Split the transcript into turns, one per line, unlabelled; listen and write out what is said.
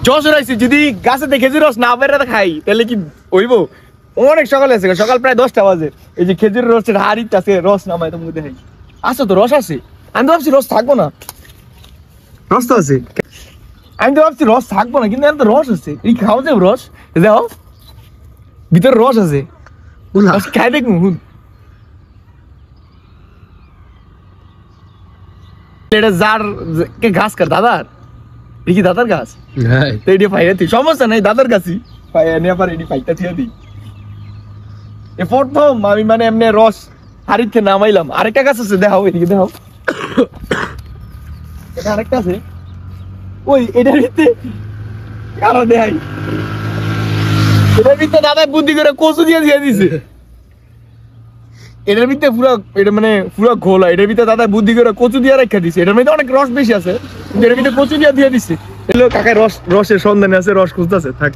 যশোর আইছি যদি গাছে খেজুর রস না বের খাই তাহলে কি হইব? অনেক সকাল আছে, সকাল প্রায় 10টা বাজে। এই যে খেজুর রসের হাড়িতে আছে, রস নামাই তো মধ্যে খাই। আছে তো রস আছে, আমি তো ভাবছি রস থাকবো না। রস তো আছে, আমি তো ভাবছি রস থাকবো না, কিন্তু এখন তো রস আছে। এই খাওয়া যাবে রস, দেখো ভিতরে রস আছে, খাই দেখবো। এটা যার কে গাছ কার দাদার, কি দাদার গাছ? তো এটি পাইয়া তুই সমস্যা নাই, দাদার গাছই পাইয়া নিয়ে পারে, এটি পাইটা থিয়া দিই। এ প্রথম আমি মানে এমনি রস হাড়িতে নামাইলাম। আরেকটা গাছ আছে, দেখাও এদিকে, দেখাও এটা আরেকটা আছে, ওই এটার ভিতরে কারো দেখাই, এটার ভিতরে দাদা বুদ্ধি করে কচু দিয়ে দিয়ে দিছে। এটার ভিতরে পুরো, এটা মানে পুরো ঘোলা, এটার ভিতরে দাদা বুদ্ধি করে কচু দিয়ে রেখে দিছে। এটার মধ্যে অনেক রস বেশি আছে, কিন্তু এটার ভিতরে কচু দিয়ে দিয়ে দিছে। এগুলো কাকায় রসের সন্ধানে আছে, রস খুঁজতেছে। থাক।